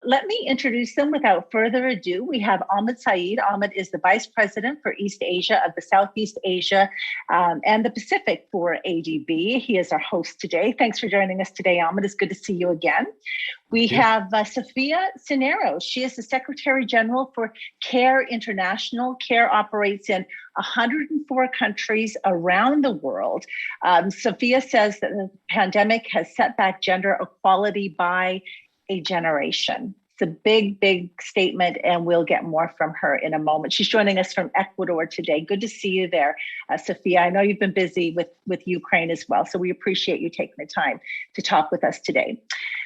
let me introduce them without further ado. We have Ahmed Saeed. Ahmed is the Vice President for East Asia of the Southeast Asia and the Pacific for ADB. He is our host today. Thanks for joining us today, Ahmed. It's good to see you again. We have Sofia Sineiro. She is the Secretary General for CARE International. CARE operates in 104 countries around the world. Sofia says that the pandemic has set back gender equality by a generation. It's a big, big statement, and we'll get more from her in a moment. She's joining us from Ecuador today. Good to see you there, Sofia. I know you've been busy with Ukraine as well, so we appreciate you taking the time to talk with us today.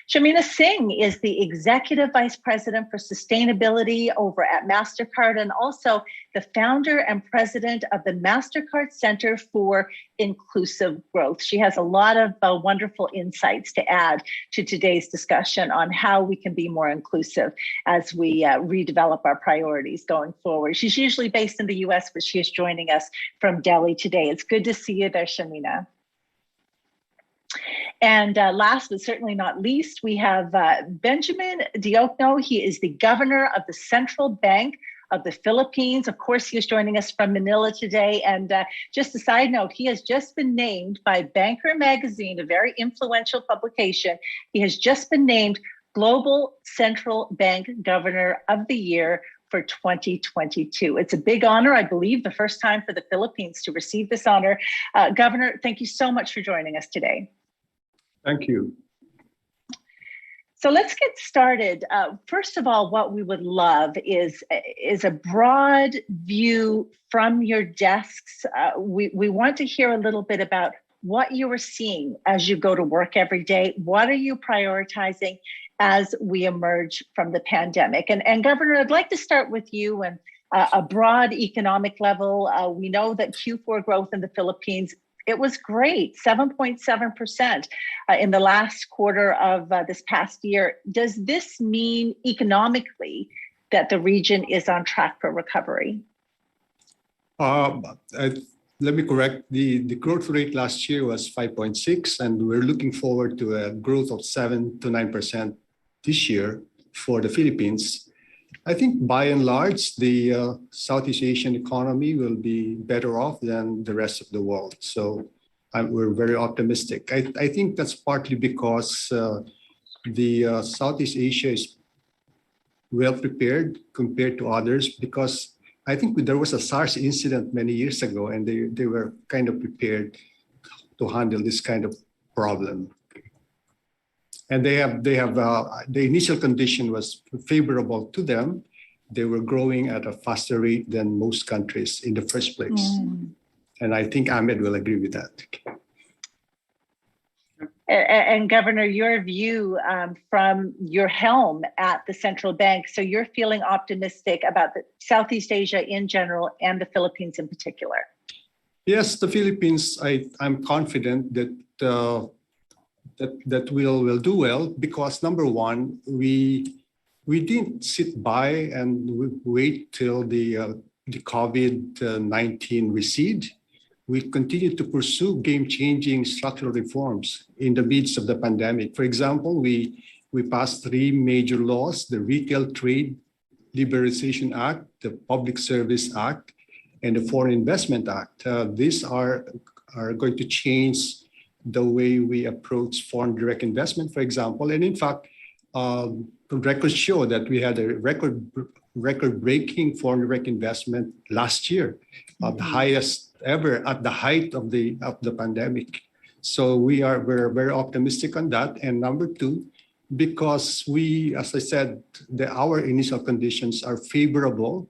Shamina Singh is the Executive Vice President for Sustainability over at Mastercard and also the founder and president of the Mastercard Center for Inclusive Growth. She has a lot of wonderful insights to add to today's discussion on how we can be more inclusive as we redevelop our priorities going forward. She's usually based in the US, but she is joining us from Delhi today. It's good to see you there, Shamina. And last but certainly not least, we have Benjamin Diokno. He is the governor of the Central Bank of the Philippines. Of course, he is joining us from Manila today. And just a side note, he has just been named by Banker Magazine, a very influential publication. He has just been named Global Central Bank Governor of the Year for 2022. It's a big honor, I believe, the first time for the Philippines to receive this honor. Governor, thank you so much for joining us today. Thank you. So let's get started. First of all, what we would love is a broad view from your desks. We want to hear a little bit about what you are seeing as you go to work every day. What are you prioritizing as we emerge from the pandemic? And Governor, I'd like to start with you and a broad economic level. We know that Q4 growth in the Philippines, it was great, 7.7% in the last quarter of this past year. Does this mean economically that the region is on track for recovery? Let me correct, the growth rate last year was 5.6, and we're looking forward to a growth of 7 to 9% this year for the Philippines. I think by and large, the Southeast Asian economy will be better off than the rest of the world. So we're very optimistic. I think that's partly because the Southeast Asia is well prepared compared to others, because I think there was a SARS incident many years ago, and they were kind of prepared to handle this kind of problem. And the initial condition was favorable to them. They were growing at a faster rate than most countries in the first place. And I think Ahmed will agree with that. And Governor, your view from your helm at the central bank, so you're feeling optimistic about the Southeast Asia in general and the Philippines in particular? Yes, the Philippines, I'm confident that that we'll do well, because number one, we didn't sit by and wait till the COVID-19 recede. We continue to pursue game-changing structural reforms in the midst of the pandemic. For example, we passed 3 major laws: the Retail Trade Liberalization Act, the Public Service Act, and the Foreign Investment Act. These are going to change the way we approach foreign direct investment, for example. And in fact, the records show that we had a record-breaking foreign direct investment last year, the highest ever at the height of the pandemic. So we're very optimistic on that. And number two, because as I said, our initial conditions are favorable.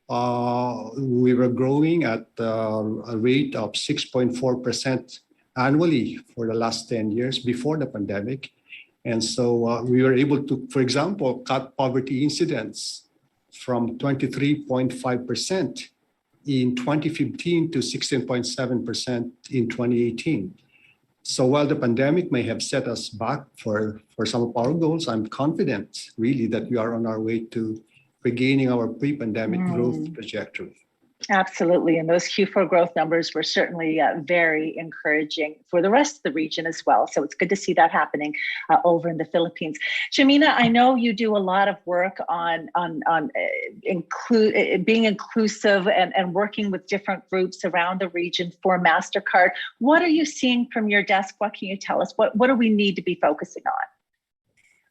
We were growing at a rate of 6.4% annually for the last 10 years before the pandemic. And so we were able to, for example, cut poverty incidence from 23.5% in 2015 to 16.7% in 2018. So while the pandemic may have set us back for some of our goals, I'm confident really that we are on our way to regaining our pre-pandemic growth trajectory. Absolutely. And those Q4 growth numbers were certainly very encouraging for the rest of the region as well. So it's good to see that happening over in the Philippines. Shamina, I know you do a lot of work on being inclusive and working with different groups around the region for Mastercard. What are you seeing from your desk? What can you tell us? What do we need to be focusing on?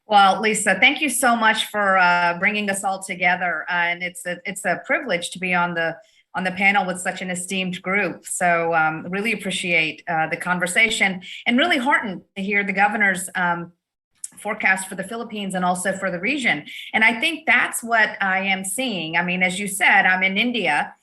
Well, Lisa, thank you so much for bringing us all together. And it's a privilege to be on the panel with such an esteemed group. So really appreciate the conversation, and really heartened to hear the governor's forecast for the Philippines and also for the region. And I think that's what I am seeing. I mean, as you said, I'm in India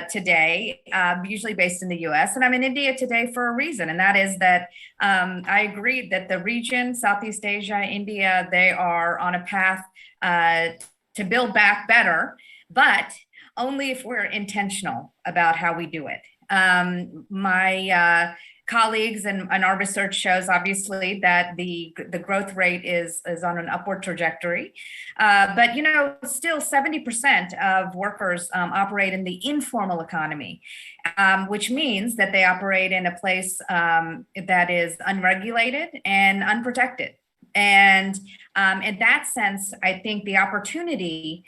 today, usually based in the US, and I'm in India today for a reason. And that is that I agree that the region, Southeast Asia, India, they are on a path to build back better, but only if we're intentional about how we do it. My colleagues and our research shows, obviously, that the growth rate is on an upward trajectory. But, you know, still 70% of workers operate in the informal economy, which means that they operate in a place that is unregulated and unprotected. And in that sense, I think the opportunity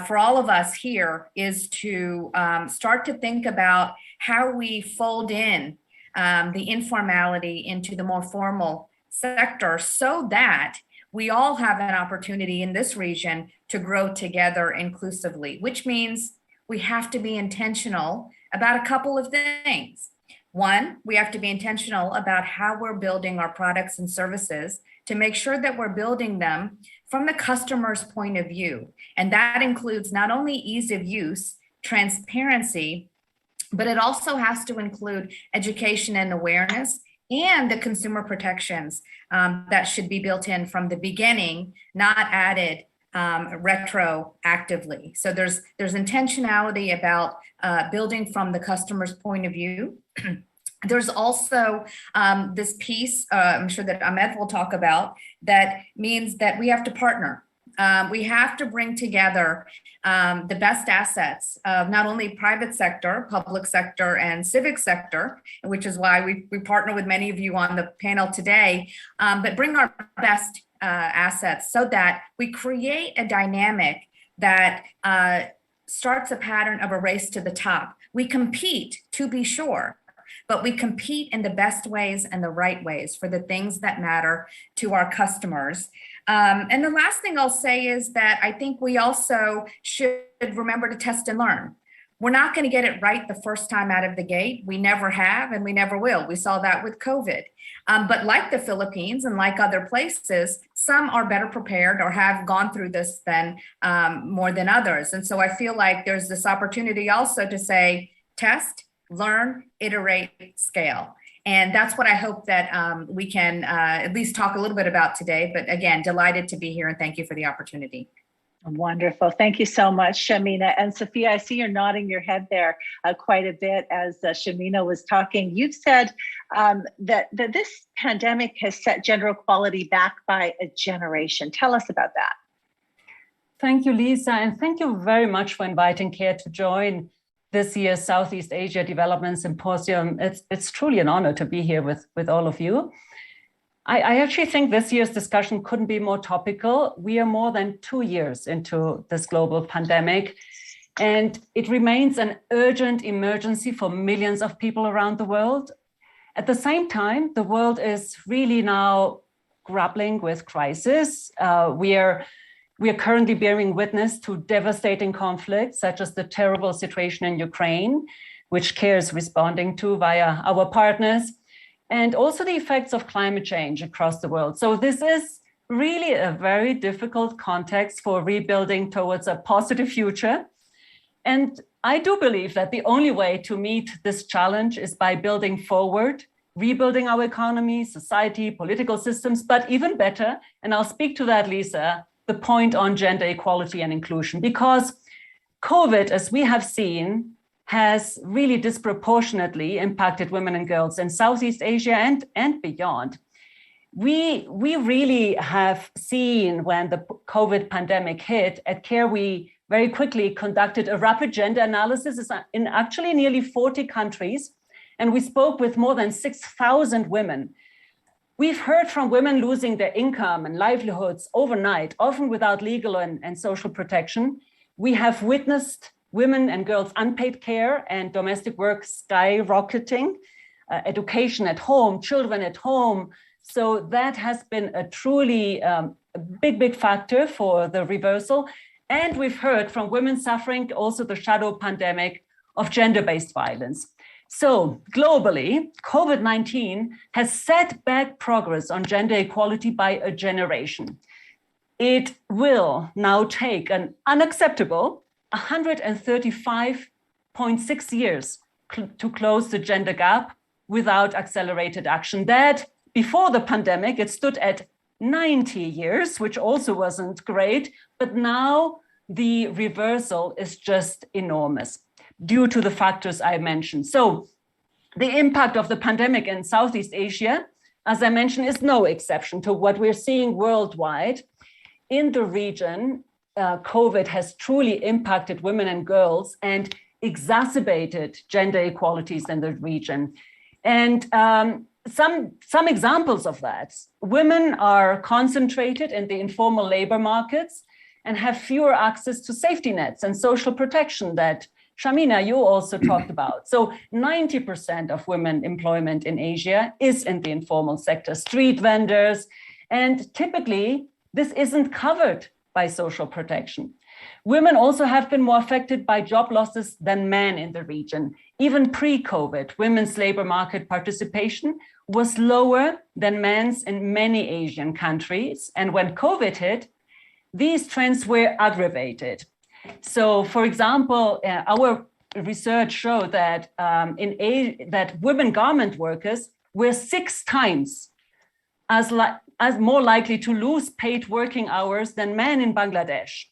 for all of us here is to start to think about how we fold in the informality into the more formal sector, so that we all have an opportunity in this region to grow together inclusively, which means we have to be intentional about a couple of things. One, we have to be intentional about how we're building our products and services to make sure that we're building them from the customer's point of view. And that includes not only ease of use, transparency, but it also has to include education and awareness and the consumer protections that should be built in from the beginning, not added retroactively. So there's intentionality about building from the customer's point of view. There's also this piece, I'm sure that Ahmed will talk about, that means that we have to partner. We have to bring together the best assets of not only private sector, public sector, and civic sector, which is why we partner with many of you on the panel today, but bring our best assets so that we create a dynamic that starts a pattern of a race to the top. We compete, to be sure, but we compete in the best ways and the right ways for the things that matter to our customers. And the last thing I'll say is that I think we also should remember to test and learn. We're not going to get it right the first time out of the gate. We never have, and we never will. We saw that with COVID. But like the Philippines and like other places, some are better prepared or have gone through this than more than others. And so I feel like there's this opportunity also to say, test, learn, iterate, scale. And that's what I hope that we can at least talk a little bit about today. But again, delighted to be here, and thank you for the opportunity. Wonderful. Thank you so much, Shamina. And Sofia, I see you're nodding your head there quite a bit as Shamina was talking. You've said that this pandemic has set gender equality back by a generation. Tell us about that. Thank you, Lisa. And thank you very much for inviting CARE to join this year's Southeast Asia Development Symposium. It's truly an honor to be here with all of you. I actually think this year's discussion couldn't be more topical. We are more than 2 years into this global pandemic, and it remains an urgent emergency for millions of people around the world. At the same time, the world is really now grappling with crisis. We are currently bearing witness to devastating conflicts, such as the terrible situation in Ukraine, which CARE is responding to via our partners, and also the effects of climate change across the world. So this is really a very difficult context for rebuilding towards a positive future. And I do believe that the only way to meet this challenge is by building forward, rebuilding our economy, society, political systems, but even better, and I'll speak to that, Lisa, the point on gender equality and inclusion, because COVID, as we have seen, has really disproportionately impacted women and girls in Southeast Asia and beyond. We really have seen when the COVID pandemic hit, at CARE, we very quickly conducted a rapid gender analysis in actually nearly 40 countries. And we spoke with more than 6,000 women. We've heard from women losing their income and livelihoods overnight, often without legal and social protection. We have witnessed women and girls' unpaid care and domestic work skyrocketing, education at home, children at home. So that has been a truly big factor for the reversal. And we've heard from women suffering also the shadow pandemic of gender-based violence. So globally, COVID-19 has set back progress on gender equality by a generation. It will now take an unacceptable 135.6 years to close the gender gap without accelerated action. That before the pandemic, it stood at 90 years, which also wasn't great, but now the reversal is just enormous due to the factors I mentioned. So the impact of the pandemic in Southeast Asia, as I mentioned, is no exception to what we're seeing worldwide. In the region, COVID has truly impacted women and girls and exacerbated gender inequalities in the region. And some examples of that: women are concentrated in the informal labor markets and have fewer access to safety nets and social protection that, Shamina, you also talked about. So 90% of women employment in Asia is in the informal sector, street vendors, and typically this isn't covered by social protection. Women also have been more affected by job losses than men in the region. Even pre-COVID, women's labor market participation was lower than men's in many Asian countries. And when COVID hit, these trends were aggravated. So, for example, our research showed that that women garment workers were 6 times as more likely to lose paid working hours than men in Bangladesh.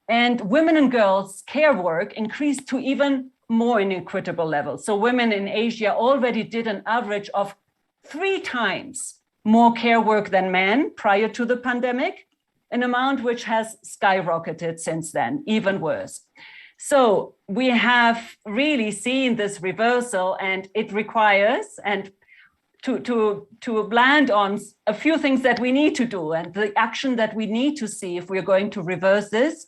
And women and girls' care work increased to even more inequitable levels. So women in Asia already did an average of 3 times more care work than men prior to the pandemic, an amount which has skyrocketed since then, even worse. So we have really seen this reversal, and it requires, and to land on a few things that we need to do and the action that we need to see if we're going to reverse this.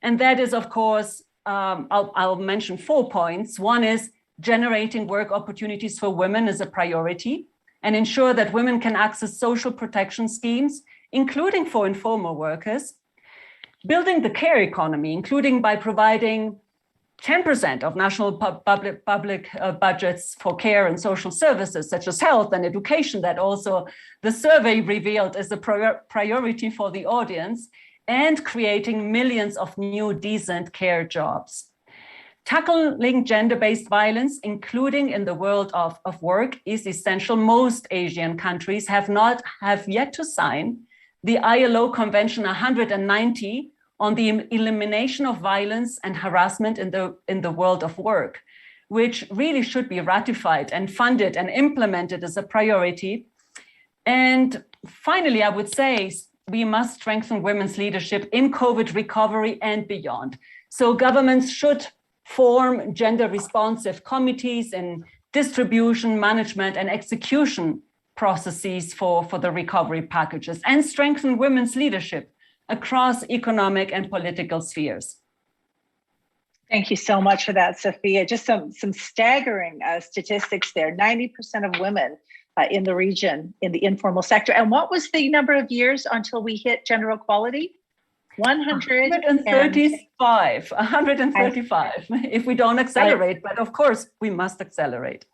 And that is, of course, I'll mention 4 points. One is generating work opportunities for women is a priority, and ensure that women can access social protection schemes, including for informal workers. Building the care economy, including by providing 10% of national public budgets for care and social services, such as health and education, that also the survey revealed is a priority for the audience, and creating millions of new decent care jobs. Tackling gender-based violence, including in the world of work, is essential. Most Asian countries have yet to sign the ILO Convention 190 on the elimination of violence and harassment in the world of work, which really should be ratified and funded and implemented as a priority. And finally, I would say we must strengthen women's leadership in COVID recovery and beyond. So governments should form gender-responsive committees in distribution, management, and execution processes for the recovery packages, and strengthen women's leadership across economic and political spheres. Thank you so much for that, Sofia. Just some staggering statistics there. 90% of women in the region in the informal sector. And what was the number of years until we hit gender equality? 135 if we don't accelerate, but of course we must accelerate.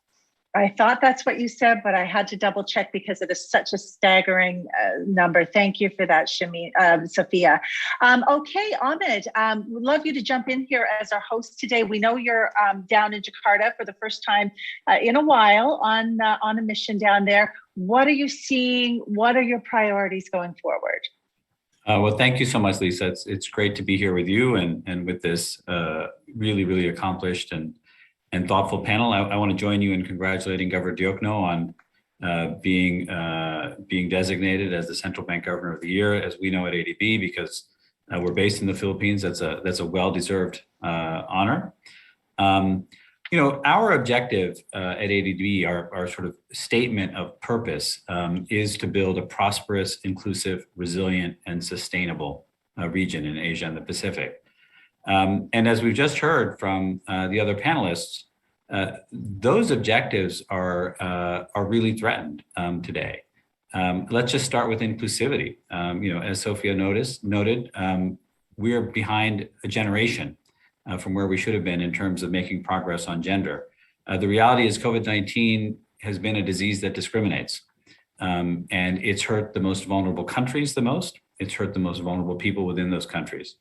I thought that's what you said, but I had to double check because it is such a staggering number. Thank you for that, Sofia. Okay, Ahmed, we'd love you to jump in here as our host today. We know you're down in Jakarta for the first time in a while on a mission down there. What are you seeing? What are your priorities going forward? Well, thank you so much, Lisa. It's great to be here with you and with this really, really accomplished and thoughtful panel. I want to join you in congratulating Governor Diokno on being designated as the Central Bank Governor of the Year, as we know at ADB, because We're based in the Philippines. That's a well-deserved honor. Our objective at ADB, our sort of statement of purpose, is to build a prosperous, inclusive, resilient, and sustainable region in Asia and the Pacific. And as we've just heard from the other panelists, those objectives are really threatened today. Let's just start with inclusivity. As Sofia noted, we're behind a generation from where we should have been in terms of making progress on gender. The reality is COVID-19 has been a disease that discriminates, and it's hurt the most vulnerable countries the most. It's hurt the most vulnerable people within those countries.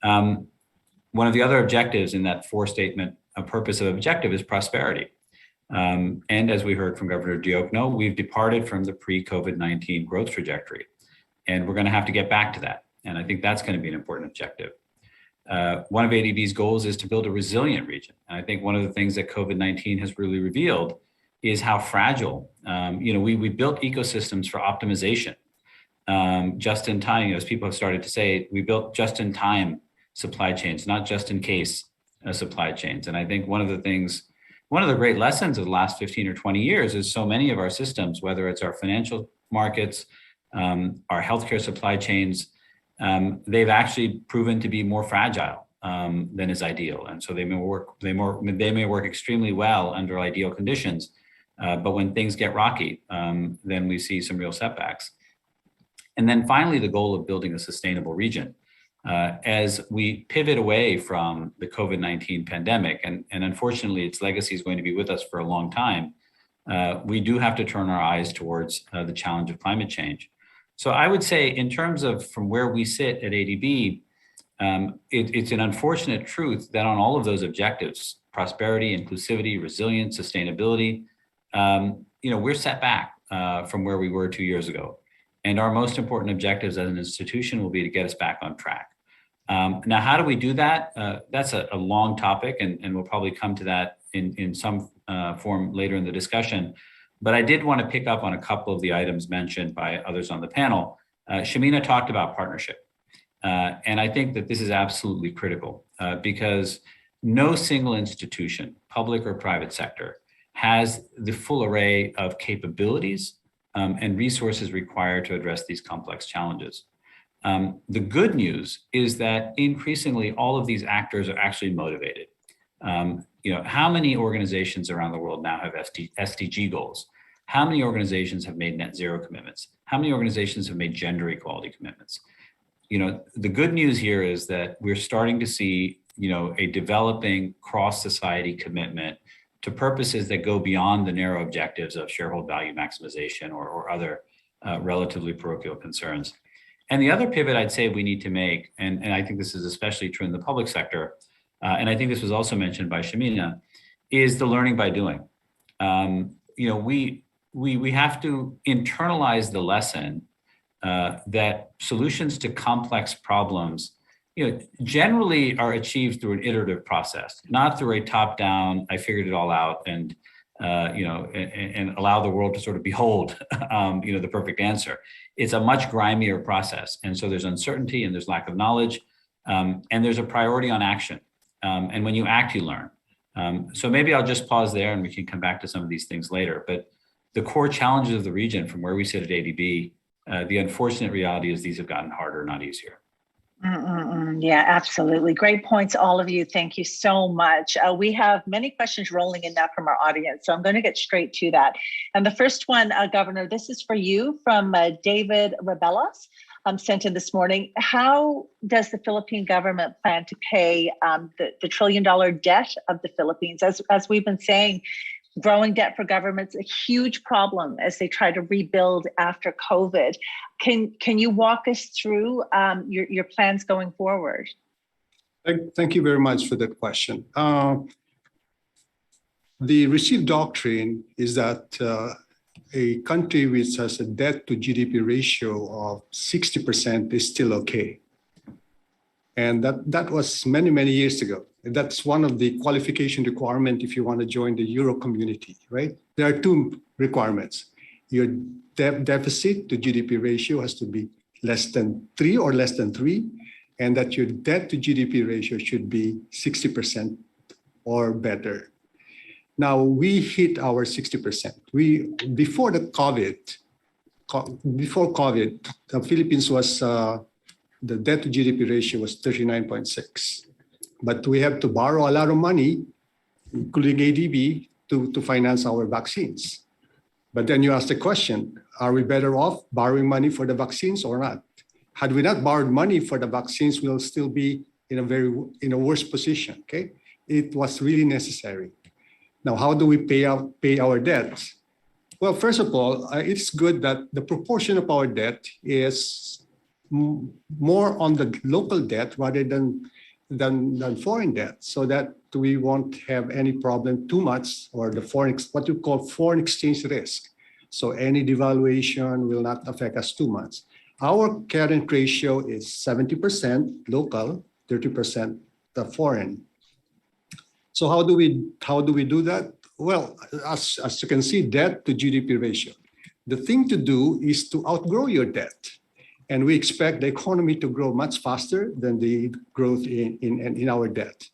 One of the other objectives in that statement of purpose of objective is prosperity. And as we heard from Governor Diokno, we've departed from the pre-COVID-19 growth trajectory, and we're going to have to get back to that. And I think that's going to be an important objective. One of ADB's goals is to build a resilient region. And I think one of the things that COVID-19 has really revealed is how fragile, we built ecosystems for optimization. Just in time, as people have started to say, we built just in time supply chains, not just in case supply chains. And I think one of the great lessons of the last 15 or 20 years is so many of our systems, whether it's our financial markets, our healthcare supply chains, they've actually proven to be more fragile than is ideal. And so they may work extremely well under ideal conditions, but when things get rocky, then we see some real setbacks. And then finally, the goal of building a sustainable region. As we pivot away from the COVID-19 pandemic, and unfortunately its legacy is going to be with us for a long time, we do have to turn our eyes towards the challenge of climate change. So I would say in terms of from where we sit at ADB, it's an unfortunate truth that on all of those objectives, prosperity, inclusivity, resilience, sustainability, we're set back from where we were 2 years ago. And our most important objectives as an institution will be to get us back on track. Now, how do we do that? That's a long topic, and we'll probably come to that in some form later in the discussion. But I did want to pick up on a couple of the items mentioned by others on the panel. Shamina talked about partnership. And I think that this is absolutely critical because no single institution, public or private sector, has the full array of capabilities and resources required to address these complex challenges. The good news is that increasingly all of these actors are actually motivated. How many organizations around the world now have SDG goals? How many organizations have made net zero commitments? How many organizations have made gender equality commitments? The good news here is that we're starting to see, a developing cross-society commitment to purposes that go beyond the narrow objectives of shareholder value maximization or other relatively parochial concerns. And the other pivot I'd say we need to make, and I think this is especially true in the public sector, and I think this was also mentioned by Shamina, is the learning by doing. We have to internalize the lesson that solutions to complex problems, generally are achieved through an iterative process, not through a top-down, I figured it all out, and allow the world to sort of behold, the perfect answer. It's a much grimier process, and so there's uncertainty and there's lack of knowledge, and there's a priority on action. And when you act, you learn. So maybe I'll just pause there, and we can come back to some of these things later. But the core challenges of the region, from where we sit at ADB, the unfortunate reality is these have gotten harder, not easier. Yeah, absolutely. Great points, all of you. Thank you so much. We have many questions rolling in now from our audience, so I'm going to get straight to that. And the first one, Governor, this is for you from David Rebelos, sent in this morning. How does the Philippine government plan to pay the $1 trillion debt of the Philippines? As we've been saying, growing debt for governments a huge problem as they try to rebuild after COVID. Can you walk us through your plans going forward? Thank you very much for that question. The received doctrine is that a country which has a debt to GDP ratio of 60% is still okay. And that was many, many years ago. That's one of the qualification requirements if you want to join the Euro community, right? There are two requirements. Your deficit to GDP ratio has to be less than 3 or less than 3. and that your debt to GDP ratio should be 60% or better. Now, we hit our 60%. Before COVID, the Philippines was, the debt to GDP ratio was 39.6. But we have to borrow a lot of money, including ADB, to finance our vaccines. But then you ask the question, are we better off borrowing money for the vaccines or not? Had we not borrowed money for the vaccines, we'll still be in a worse position, okay? It was really necessary. Now, how do we pay our debts? Well, first of all, it's good that the proportion of our debt is more on the local debt rather than foreign debt, so that we won't have any problem too much, or what you call foreign exchange risk. So any devaluation will not affect us too much. Our current ratio is 70% local, 30% the foreign. So how do we do that? Well, as you can see, debt to GDP ratio. The thing to do is to outgrow your debt. And we expect the economy to grow much faster than the growth in our debt.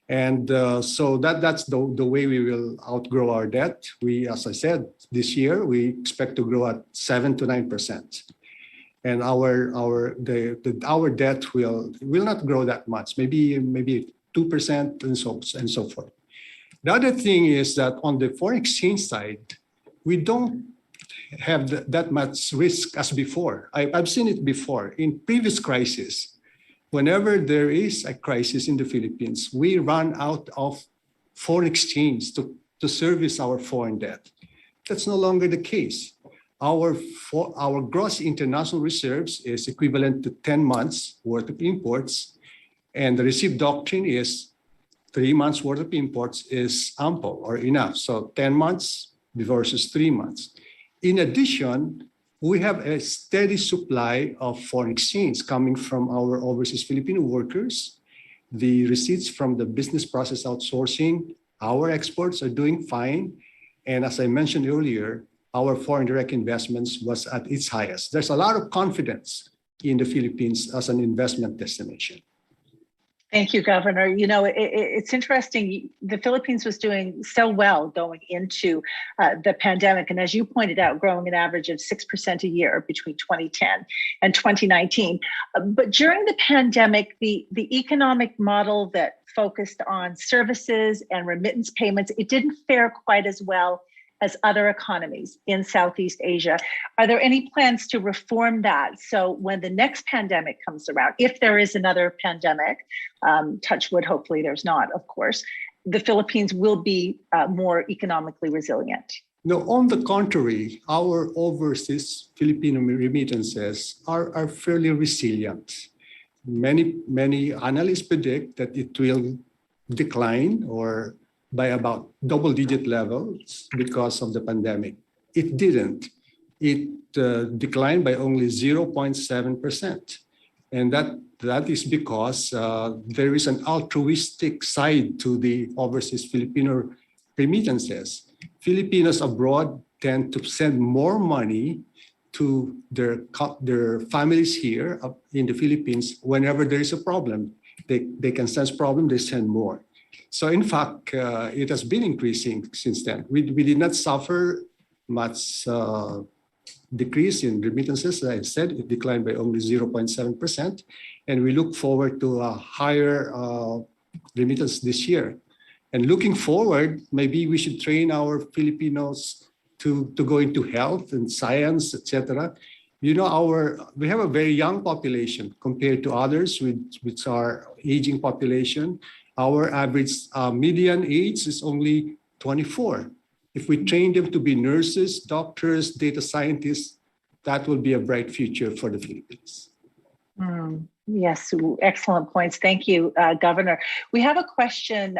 And so that's the way we will outgrow our debt. As I said, this year, we expect to grow at 7 to 9%. And our debt will not grow that much, maybe 2% and so forth. The other thing is that on the foreign exchange side, we don't have that much risk as before. I've seen it before. In previous crises, whenever there is a crisis in the Philippines, we run out of foreign exchange to service our foreign debt. That's no longer the case. Our gross international reserves is equivalent to 10 months worth of imports, and the receipt doctrine is 3 months worth of imports is ample or enough. So 10 months versus 3 months. In addition, we have a steady supply of foreign exchange coming from our overseas Filipino workers. The receipts from the business process outsourcing, our exports are doing fine. And as I mentioned earlier, our foreign direct investments was at its highest. There's a lot of confidence in the Philippines as an investment destination. Thank you, Governor. You know, it's interesting. The Philippines was doing so well going into the pandemic. And as you pointed out, growing an average of 6% a year between 2010 and 2019. But during the pandemic, the economic model that focused on services and remittance payments, it didn't fare quite as well as other economies in Southeast Asia. Are there any plans to reform that? So when the next pandemic comes around, if there is another pandemic, touch wood, hopefully there's not, of course, the Philippines will be more economically resilient. No, on the contrary, our overseas Filipino remittances are fairly resilient. Many analysts predict that it will decline or by about double-digit levels because of the pandemic. It didn't. It declined by only 0.7%. And that is because there is an altruistic side to the overseas Filipino remittances. Filipinos abroad tend to send more money to their families here in the Philippines whenever there is a problem. They can sense problem, they send more. So in fact, it has been increasing since then. We did not suffer much decrease in remittances. As I said, it declined by only 0.7%. And we look forward to a higher remittance this year. And looking forward, maybe we should train our Filipinos to go into health and science, etc. You know, we have a very young population compared to others which are aging population. Our average median age is only 24. If we train them to be nurses, doctors, data scientists, that will be a bright future for the Philippines. Yes, excellent points. Thank you, Governor. We have a question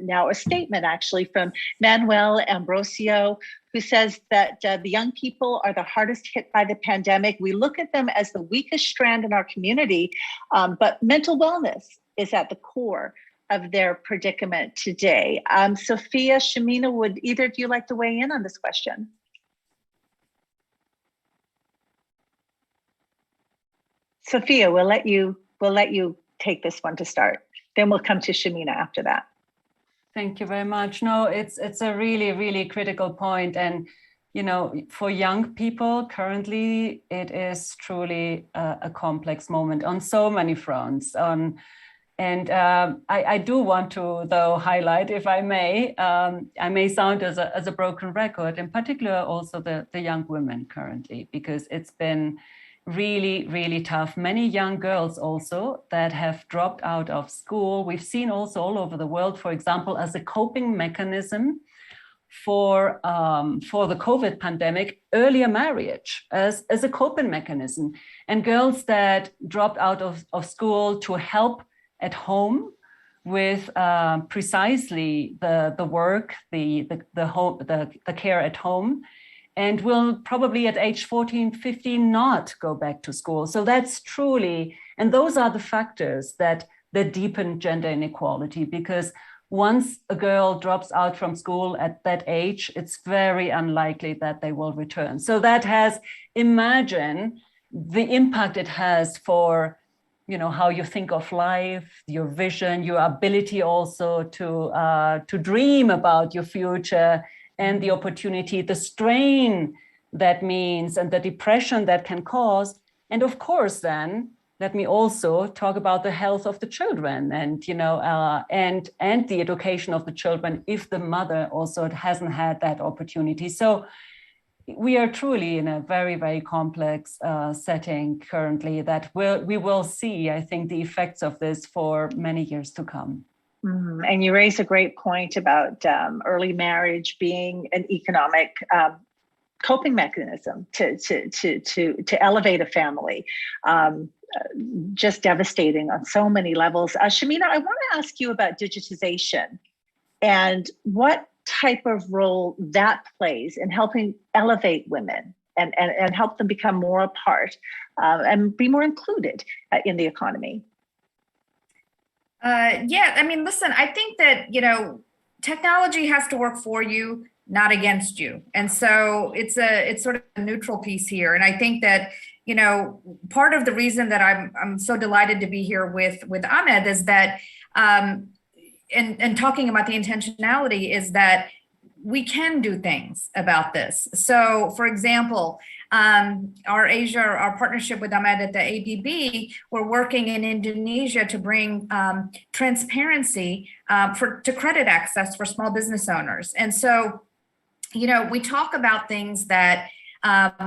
now, a statement actually from Manuel Ambrosio, who says that the young people are the hardest hit by the pandemic. We look at them as the weakest strand in our community, but mental wellness is at the core of their predicament today. Sofia, Shamina, would either of you like to weigh in on this question? Sofia, we'll let you we'll let you take this one to start. Then we'll come to Shamina after that. Thank you very much. No, it's a really, really critical point. And, for young people currently, it is truly a complex moment on so many fronts. And I do want to, though, highlight, if I may sound as a broken record, in particular also the young women currently, because it's been really, really tough. Many young girls also that have dropped out of school. We've seen also all over the world, for example, as a coping mechanism for the COVID pandemic, earlier marriage as a coping mechanism. And girls that dropped out of school to help at home with precisely the work, the care at home, and will probably at age 14, 15 not go back to school. So that's truly, and those are the factors that deepen gender inequality, because once a girl drops out from school at that age, it's very unlikely that they will return. So that imagine the impact it has for how you think of life, your vision, your ability also to dream about your future and the opportunity, the strain that means, and the depression that can cause. And of course, then let me also talk about the health of the children and and the education of the children if the mother also hasn't had that opportunity. So we are truly in a very, very complex setting currently that we will see, I think, the effects of this for many years to come. And you raise a great point about early marriage being an economic coping mechanism to elevate a family. Just devastating on so many levels. Shamina, I want to ask you about digitization and what type of role that plays in helping elevate women and help them become more a part and be more included in the economy. Listen, I think that, technology has to work for you, not against you. And so it's sort of a neutral piece here. And I think that, part of the reason that I'm so delighted to be here with Ahmed is that, and talking about the intentionality, is that we can do things about this. So, for example, our partnership with Ahmed at the ADB, we're working in Indonesia to bring transparency to credit access for small business owners. And so, we talk about things that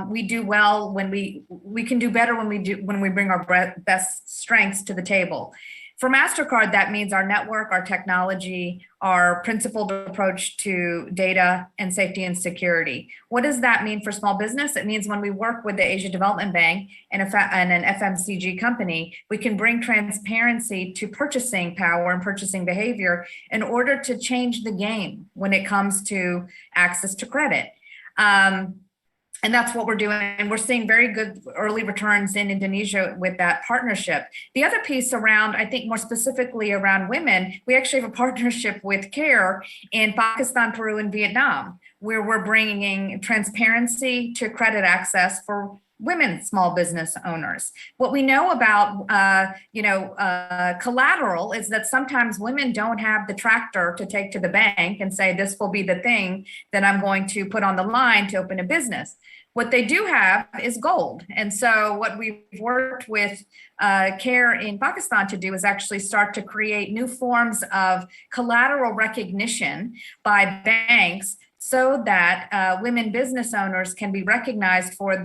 we do well when we can do better when we bring our best strengths to the table. For Mastercard, that means our network, our technology, our principled approach to data and safety and security. What does that mean for small business? It means when we work with the Asia Development Bank and an FMCG company, we can bring transparency to purchasing power and purchasing behavior in order to change the game when it comes to access to credit. And that's what we're doing. And we're seeing very good early returns in Indonesia with that partnership. The other piece around, I think more specifically around women, we actually have a partnership with CARE in Pakistan, Peru, and Vietnam, where we're bringing transparency to credit access for women small business owners. What we know about collateral is that sometimes women don't have the tractor to take to the bank and say, this will be the thing that I'm going to put on the line to open a business. What they do have is gold. And so what we've worked with CARE in Pakistan to do is actually start to create new forms of collateral recognition by banks so that women business owners can be recognized for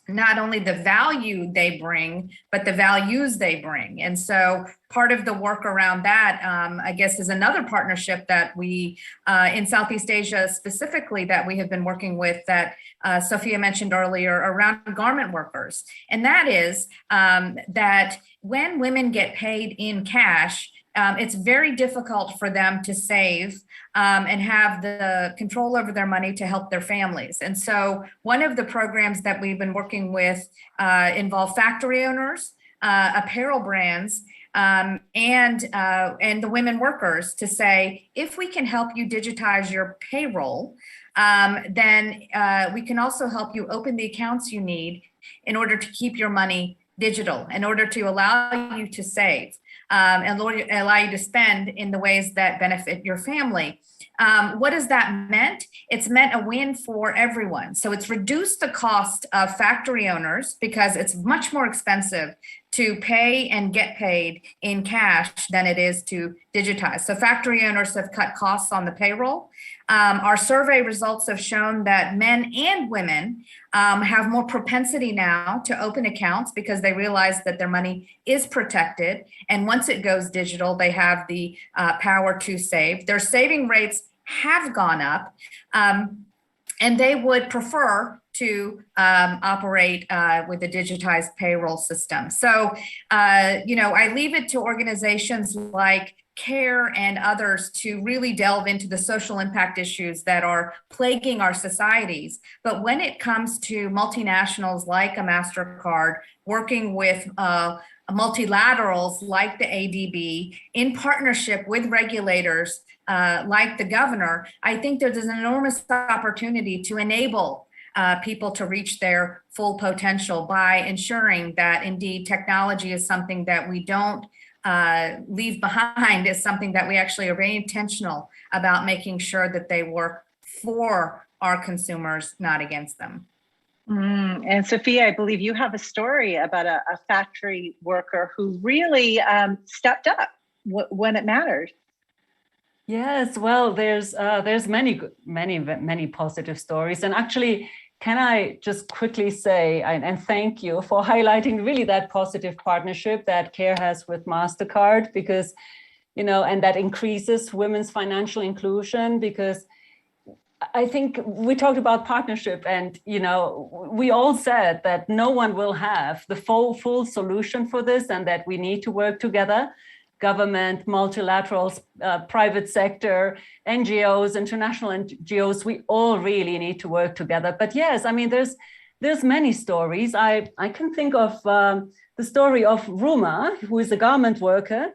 not only the value they bring, but the values they bring. And so part of the work around that, I guess, is another partnership that we, in Southeast Asia specifically, that we have been working with that Sofia mentioned earlier around garment workers. And that is that when women get paid in cash, it's very difficult for them to save and have the control over their money to help their families. And so one of the programs that we've been working with involve factory owners, apparel brands, and the women workers to say, if we can help you digitize your payroll, then we can also help you open the accounts you need in order to keep your money digital in order to allow you to save and allow you to spend in the ways that benefit your family. What has that meant? It's meant a win for everyone. So it's reduced the cost of factory owners because it's much more expensive to pay and get paid in cash than it is to digitize. So factory owners have cut costs on the payroll. Our survey results have shown that men and women have more propensity now to open accounts because they realize that their money is protected. And once it goes digital, they have the power to save. Their saving rates have gone up, and they would prefer to operate with a digitized payroll system. So, I leave it to organizations like CARE and others to really delve into the social impact issues that are plaguing our societies. But when it comes to multinationals like a Mastercard, working with multilaterals like the ADB in partnership with regulators like the governor, I think there's an enormous opportunity to enable people to reach their full potential by ensuring that indeed technology is something that we don't leave behind, is something that we actually are very intentional about making sure that they work for our consumers, not against them. And Sofia, I believe you have a story about a factory worker who really stepped up when it mattered. Yes, well, there's many positive stories, and actually, can I just quickly say and thank you for highlighting really that positive partnership that CARE has with Mastercard, because and that increases women's financial inclusion, because I think we talked about partnership, and we all said that no one will have the full solution for this, and that we need to work together. Government, multilaterals, private sector, NGOs, international NGOs, we all really need to work together. But yes, I mean, there's many stories. I can think of the story of Ruma, who is a garment worker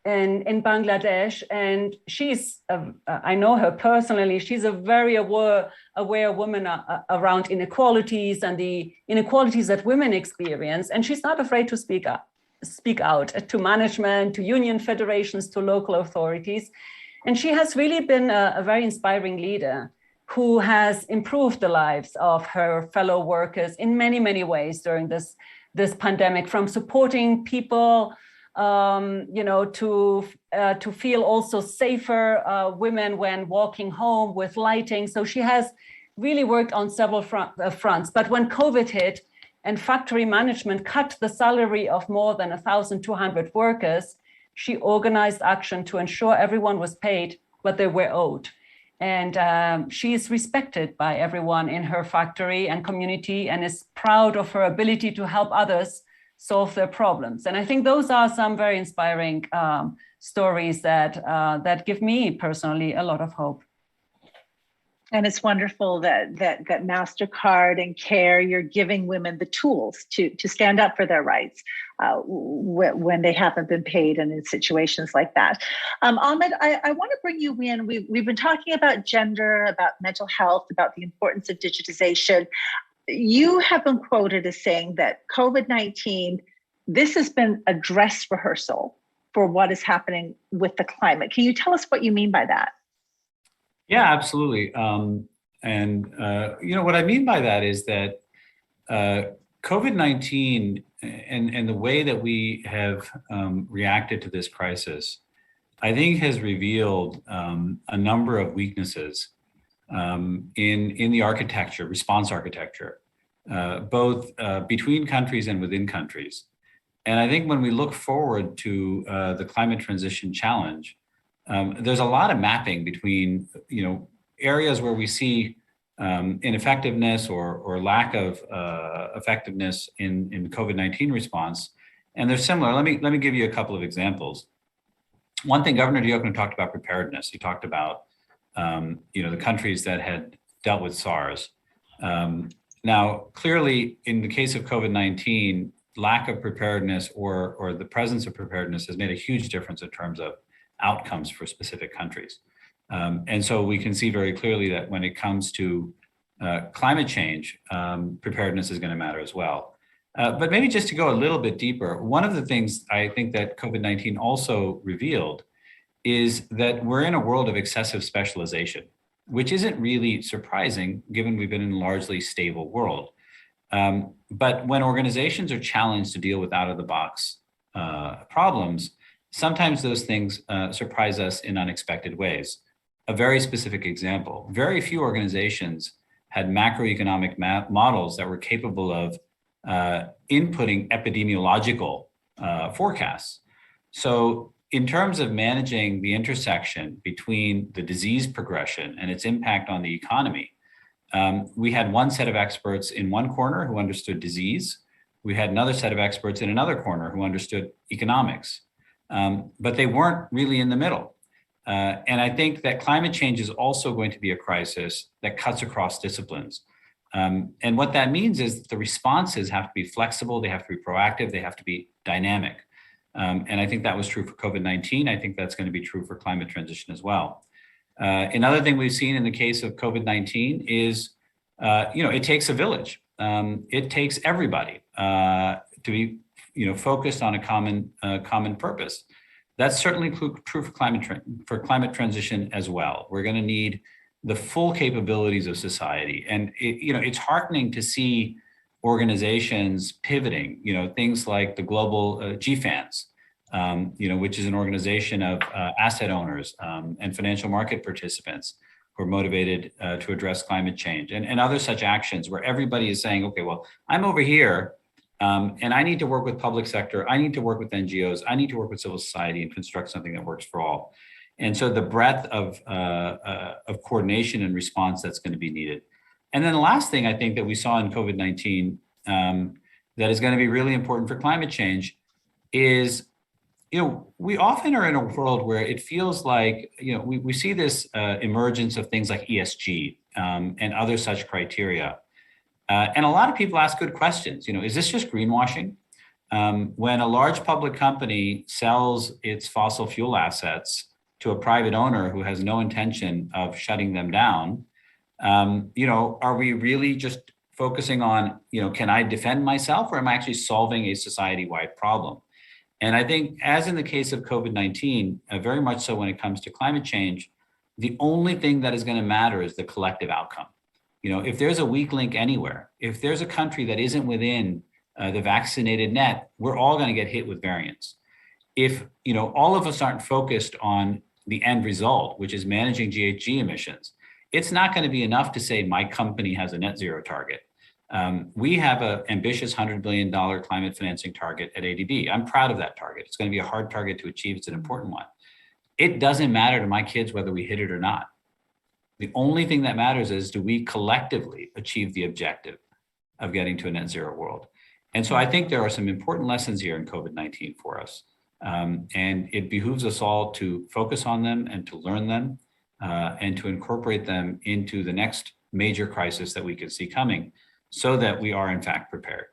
in Bangladesh, and she's, I know her personally, she's a very aware woman around inequalities and the inequalities that women experience, and she's not afraid to speak out to management, to union federations, to local authorities. And she has really been a very inspiring leader who has improved the lives of her fellow workers in many, many ways during this pandemic, from supporting people, to feel also safer women when walking home with lighting. So she has really worked on several fronts. But when COVID hit, and factory management cut the salary of more than 1,200 workers, she organized action to ensure everyone was paid what they were owed. And she is respected by everyone in her factory and community, and is proud of her ability to help others solve their problems. And I think those are some very inspiring stories that give me personally a lot of hope. And it's wonderful that Mastercard and CARE, you're giving women the tools to stand up for their rights when they haven't been paid and in situations like that. Ahmed, I want to bring you in. We've been talking about gender, about mental health, about the importance of digitization. You have been quoted as saying that COVID-19, this has been a dress rehearsal for what is happening with the climate. Can you tell us what you mean by that? Yeah, absolutely. What I mean by that is that COVID-19 and the way that we have reacted to this crisis, I think has revealed a number of weaknesses in the architecture, response architecture, both between countries and within countries. And I think when we look forward to the climate transition challenge, there's a lot of mapping between, areas where we see ineffectiveness or lack of effectiveness in COVID-19 response, and they're similar. Let me give you a couple of examples. One thing, Governor Diokno talked about preparedness. He talked about the countries that had dealt with SARS. Now, clearly, in the case of COVID-19, lack of preparedness or the presence of preparedness has made a huge difference in terms of outcomes for specific countries. And so we can see very clearly that when it comes to climate change, preparedness is going to matter as well. But maybe just to go a little bit deeper, one of the things I think that COVID-19 also revealed is that we're in a world of excessive specialization, which isn't really surprising given we've been in a largely stable world. But when organizations are challenged to deal with out-of-the-box problems, sometimes those things surprise us in unexpected ways. A very specific example, very few organizations had macroeconomic models that were capable of inputting epidemiological forecasts. So in terms of managing the intersection between the disease progression and its impact on the economy, we had one set of experts in one corner who understood disease. We had another set of experts in another corner who understood economics, but they weren't really in the middle. And I think that climate change is also going to be a crisis that cuts across disciplines. And what that means is that the responses have to be flexible, they have to be proactive, they have to be dynamic. And I think that was true for COVID-19. I think that's going to be true for climate transition as well. Another thing we've seen in the case of COVID-19 is, it takes a village. It takes everybody to be, focused on a common purpose. That's certainly true for climate transition as well. We're going to need the full capabilities of society, and it's heartening to see organizations pivoting. Things like the global GFANZ, which is an organization of asset owners and financial market participants who are motivated to address climate change, and other such actions where everybody is saying, okay, well, I'm over here and I need to work with public sector, I need to work with NGOs, I need to work with civil society and construct something that works for all. And so the breadth of coordination and response that's going to be needed. And then the last thing I think that we saw in COVID-19 that is going to be really important for climate change is, we often are in a world where it feels like, we see this emergence of things like ESG and other such criteria. And a lot of people ask good questions. Is this just greenwashing? When a large public company sells its fossil fuel assets to a private owner who has no intention of shutting them down, are we really just focusing on, can I defend myself, or am I actually solving a society-wide problem? And I think, as in the case of COVID-19, very much so when it comes to climate change, the only thing that is going to matter is the collective outcome. If there's a weak link anywhere, if there's a country that isn't within the vaccinated net, we're all going to get hit with variants. If all of us aren't focused on the end result, which is managing GHG emissions, it's not going to be enough to say my company has a net zero target. We have an ambitious $100 billion climate financing target at ADB. I'm proud of that target. It's going to be a hard target to achieve. It's an important one. It doesn't matter to my kids whether we hit it or not. The only thing that matters is, do we collectively achieve the objective of getting to a net zero world? And so I think there are some important lessons here in COVID-19 for us. And it behooves us all to focus on them and to learn them and to incorporate them into the next major crisis that we can see coming, so that we are in fact prepared.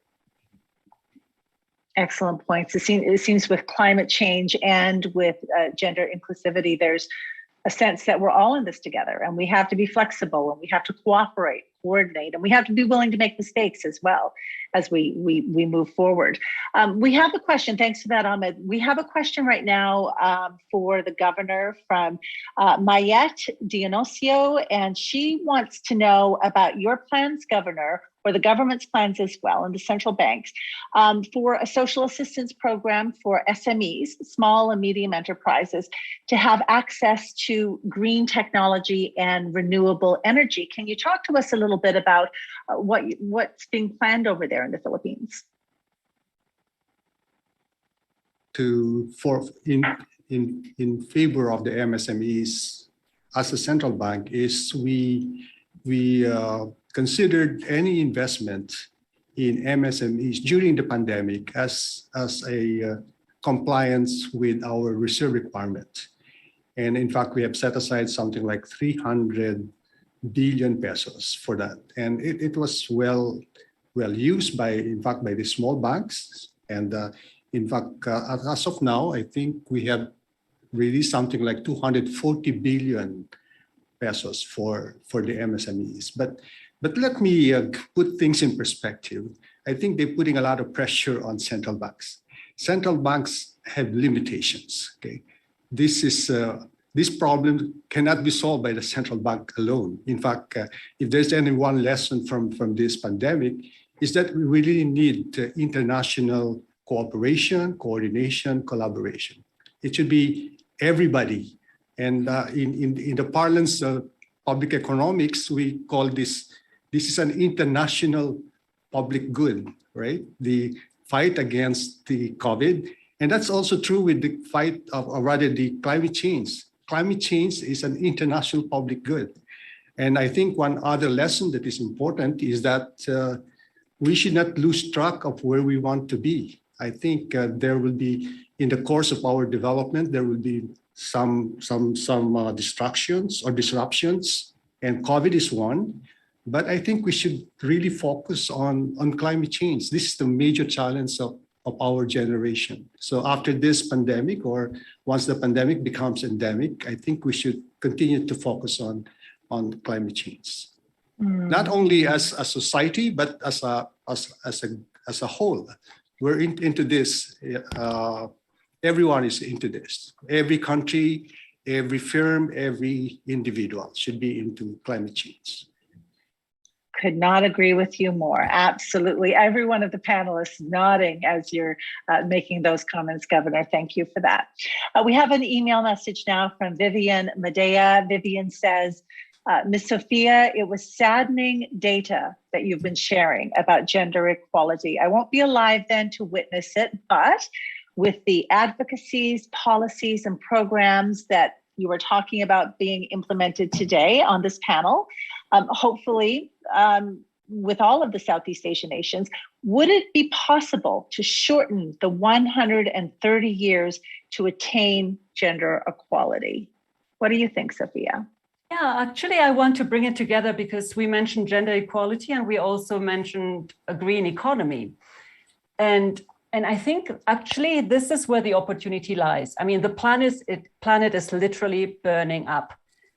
Excellent points. It seems with climate change and with gender inclusivity, there's a sense that we're all in this together, and we have to be flexible, and we have to cooperate, coordinate, and we have to be willing to make mistakes as well as we move forward. We have a question. Thanks for that, Ahmed. We have a question right now for the governor from Mayette Dionisio, and she wants to know about your plans, Governor, or the government's plans as well, and the central banks, for a social assistance program for SMEs, small and medium enterprises, to have access to green technology and renewable energy. Can you talk to us a little bit about what's being planned over there in the Philippines? In favor of the MSMEs, as a central bank, is we considered any investment in MSMEs during the pandemic as a compliance with our reserve requirement. And in fact, we have set aside something like 300 billion pesos for that. And it was well used by the small banks. And in fact, as of now, I think we have released something like 240 billion pesos for the MSMEs. But let me put things in perspective. I think they're putting a lot of pressure on central banks. Central banks have limitations. Okay, this problem cannot be solved by the central bank alone. In fact, if there's any one lesson from this pandemic, is that we really need international cooperation, coordination, collaboration. It should be everybody. And in the parlance of public economics, we call this is an international public good, right? The fight against the COVID. And that's also true with the fight of, or rather the climate change. Climate change is an international public good. And I think one other lesson that is important is that we should not lose track of where we want to be. I think there will be, in the course of our development, there will be some distractions or disruptions, and COVID is one. But I think we should really focus on climate change. This is the major challenge of our generation. So after this pandemic, or once the pandemic becomes endemic, I think we should continue to focus on climate change. Not only as a society, but as a whole. We're into this. Everyone is into this. Every country, every firm, every individual should be into climate change. Could not agree with you more. Absolutely. Every one of the panelists nodding as you're making those comments, Governor. Thank you for that. We have an email message now from Vivian Medea. Vivian says, Ms. Sofia, it was saddening data that you've been sharing about gender equality. I won't be alive then to witness it, but with the advocacies, policies, and programs that you were talking about being implemented today on this panel, hopefully with all of the Southeast Asian nations, would it be possible to shorten the 130 years to attain gender equality? What do you think, Sofia? Yeah, actually, I want to bring it together because we mentioned gender equality and we also mentioned a green economy. And I think actually this is where the opportunity lies. I mean, the planet is literally burning up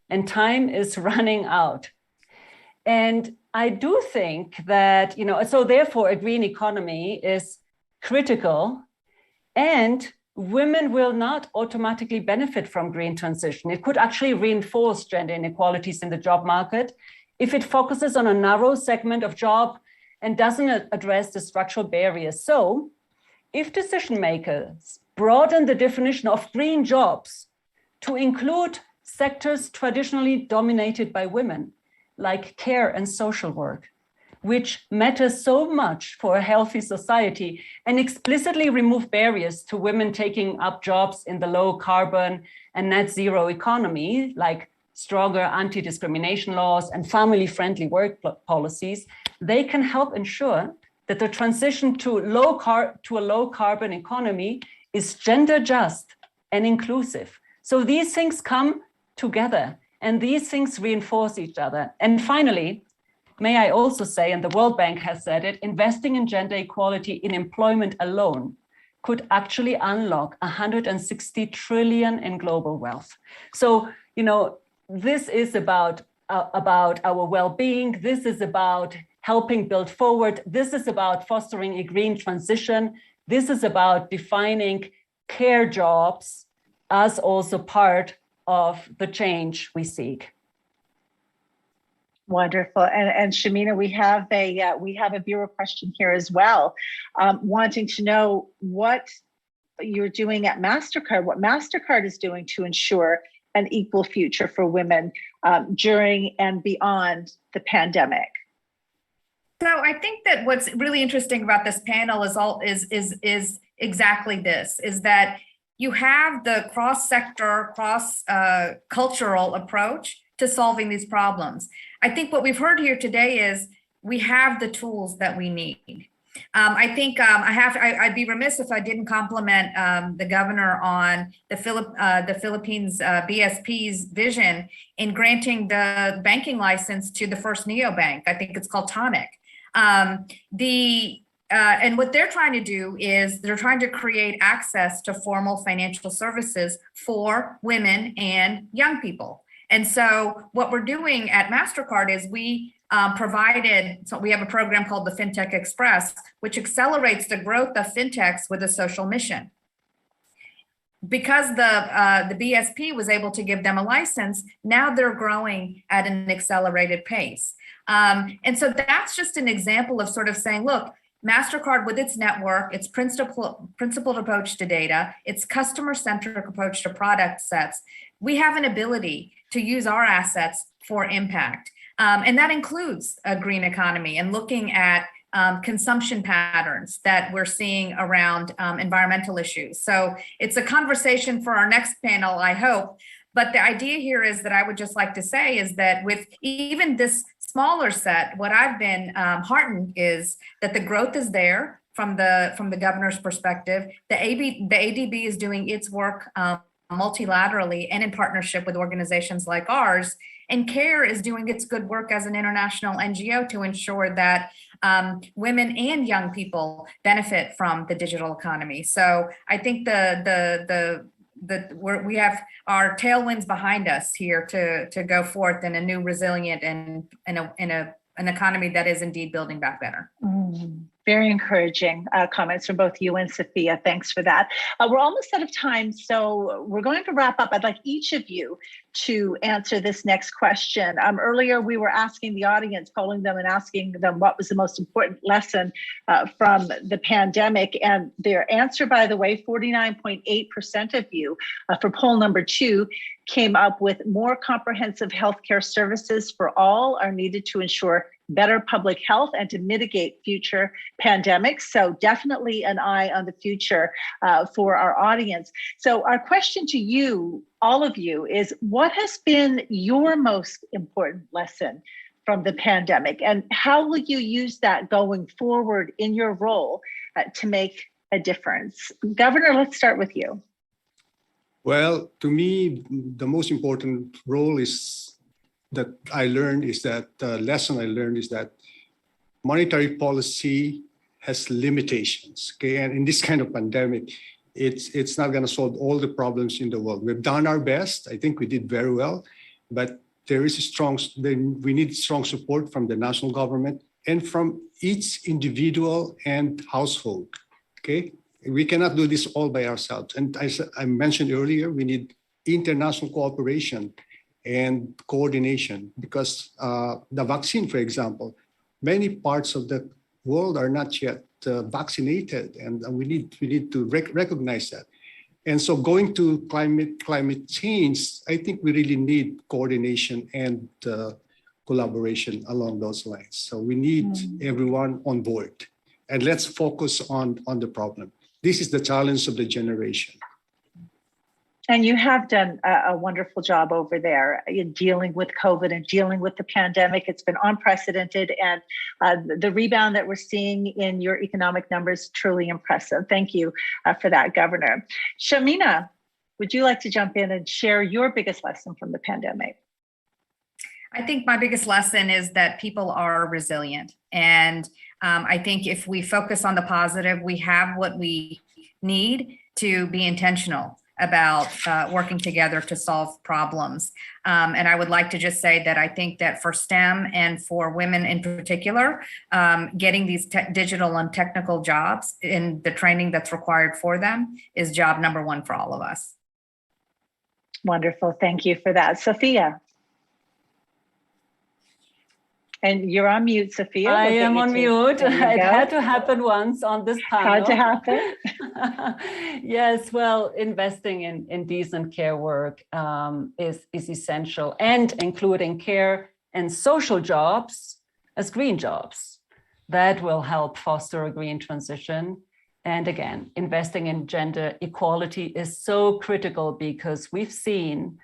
and time is running out. And I do think that, so therefore a green economy is critical, and women will not automatically benefit from green transition. It could actually reinforce gender inequalities in the job market if it focuses on a narrow segment of job and doesn't address the structural barriers. So if decision makers broaden the definition of green jobs to include sectors traditionally dominated by women, like care and social work, which matters so much for a healthy society, and explicitly remove barriers to women taking up jobs in the low carbon and net zero economy, like stronger anti-discrimination laws and family-friendly work policies, they can help ensure that the transition to a low carbon economy is gender just and inclusive. So these things come together and these things reinforce each other. And finally, may I also say, and the World Bank has said it, investing in gender equality in employment alone could actually unlock 160 trillion in global wealth. So, this is about our well-being. This is about helping build forward. This is about fostering a green transition. This is about defining care jobs as also part of the change we seek. Wonderful. And Shamina, we have a viewer question here as well, wanting to know what you're doing at Mastercard, what Mastercard is doing to ensure an equal future for women during and beyond the pandemic. So I think that what's really interesting about this panel is exactly this, is that you have the cross-sector, cross-cultural approach to solving these problems. I think what we've heard here today is we have the tools that we need. I think I'd be remiss if I didn't compliment the governor on the Philippines BSP's vision in granting the banking license to the first neobank. I think it's called Tonic. And what they're trying to do is they're trying to create access to formal financial services for women and young people. And so what we're doing at Mastercard is we so we have a program called the FinTech Express, which accelerates the growth of fintechs with a social mission. Because the BSP was able to give them a license, now they're growing at an accelerated pace. And so that's just an example of sort of saying, look, Mastercard with its network, its principled approach to data, its customer-centric approach to product sets, we have an ability to use our assets for impact. And that includes a green economy and looking at consumption patterns that we're seeing around environmental issues. So it's a conversation for our next panel, I hope. But the idea here is that I would just like to say is that with even this smaller set, what I've been heartened is that the growth is there from the governor's perspective. The ADB is doing its work multilaterally and in partnership with organizations like ours. And CARE is doing its good work as an international NGO to ensure that women and young people benefit from the digital economy. So I think we have our tailwinds behind us here to go forth in a new resilient and in an economy that is indeed building back better. Very encouraging comments from both you and Sofia. Thanks for that. We're almost out of time, so we're going to wrap up. I'd like each of you to answer this next question. Earlier, we were asking the audience, polling them and asking them what was the most important lesson from the pandemic. And their answer, by the way, 49.8% of you for poll number 2 came up with more comprehensive healthcare services for all are needed to ensure better public health and to mitigate future pandemics. So definitely an eye on the future for our audience. So our question to you, all of you, is what has been your most important lesson from the pandemic? And how will you use that going forward in your role to make a difference? Governor, let's start with you. Well, to me, the most important role is that I learned is that lesson I learned is that monetary policy has limitations. Okay, and in this kind of pandemic, it's not going to solve all the problems in the world. We've done our best. I think we did very well, but we need strong support from the national government and from each individual and household. Okay, we cannot do this all by ourselves. And as I mentioned earlier, we need international cooperation and coordination because the vaccine, for example, many parts of the world are not yet vaccinated, and we need to recognize that. And so going to climate change, I think we really need coordination and collaboration along those lines. So we need everyone on board, and let's focus on the problem. This is the challenge of the generation. And you have done a wonderful job over there in dealing with COVID and dealing with the pandemic. It's been unprecedented, and the rebound that we're seeing in your economic numbers, truly impressive. Thank you for that, Governor. Shamina, would you like to jump in and share your biggest lesson from the pandemic? I think my biggest lesson is that people are resilient. And I think if we focus on the positive, we have what we need to be intentional about working together to solve problems. And I would like to just say that I think that for STEM and for women in particular, getting these digital and technical jobs in the training that's required for them is job number one for all of us. Wonderful. Thank you for that. Sofia. And you're on mute, Sofia. I am on mute. It had to happen once on this panel. Had to happen. Yes, well, investing in decent care work is essential, and including care and social jobs as green jobs. That will help foster a green transition. And again, investing in gender equality is so critical because we've seen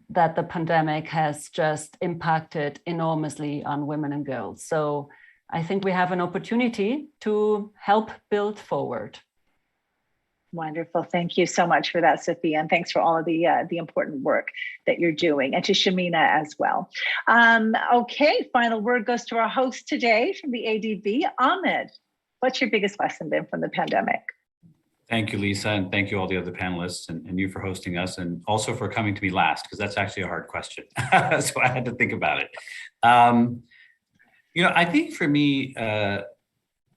that the pandemic has just impacted enormously on women and girls. So I think we have an opportunity to help build forward. Wonderful. Thank you so much for that, Sofia. And thanks for all of the important work that you're doing, and to Shamina as well. Okay, final word goes to our host today from the ADB, Ahmed. What's your biggest lesson been from the pandemic? Thank you, Lisa, and thank you all the other panelists and you for hosting us, and also for coming to me last, because that's actually a hard question. So I had to think about it. I think for me,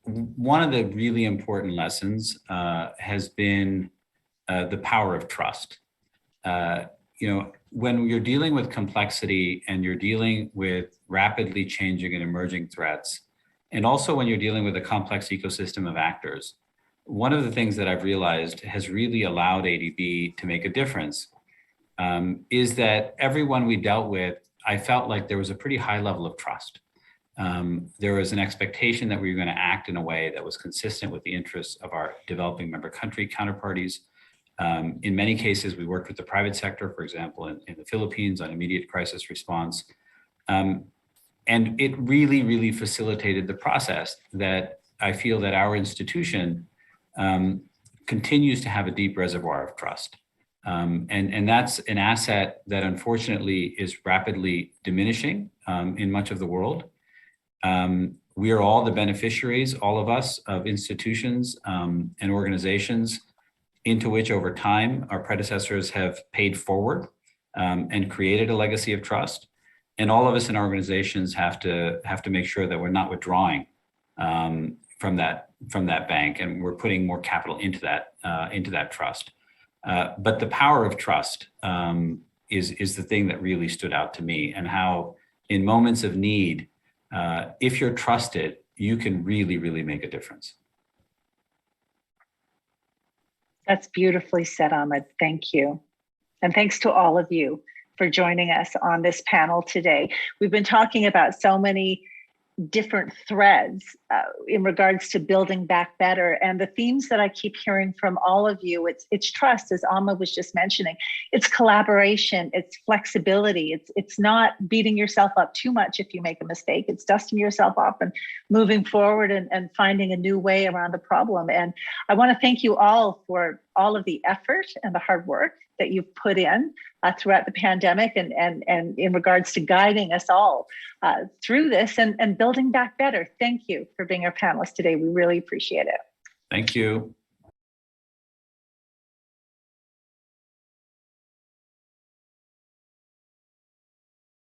one of the really important lessons has been the power of trust. When you're dealing with complexity and you're dealing with rapidly changing and emerging threats, and also when you're dealing with a complex ecosystem of actors, one of the things that I've realized has really allowed ADB to make a difference is that everyone we dealt with, I felt like there was a pretty high level of trust. There was an expectation that we were going to act in a way that was consistent with the interests of our developing member country counterparties. In many cases, we worked with the private sector, for example, in the Philippines on immediate crisis response. And it really, really facilitated the process that I feel that our institution continues to have a deep reservoir of trust. And that's an asset that unfortunately is rapidly diminishing in much of the world. We are all the beneficiaries, all of us, of institutions and organizations into which over time our predecessors have paid forward and created a legacy of trust. And all of us in our organizations have to make sure that we're not withdrawing from that bank, and we're putting more capital into that trust. But the power of trust is the thing that really stood out to me, and how in moments of need, if you're trusted, you can really, really make a difference. That's beautifully said, Ahmed. Thank you. And thanks to all of you for joining us on this panel today. We've been talking about so many different threads in regards to building back better. And the themes that I keep hearing from all of you, it's trust, as Ahmed was just mentioning. It's collaboration, it's flexibility. It's not beating yourself up too much if you make a mistake. It's dusting yourself off and moving forward and finding a new way around the problem. And I want to thank you all for all of the effort and the hard work that you've put in throughout the pandemic and in regards to guiding us all through this and building back better. Thank you for being our panelists today. We really appreciate it. Thank you.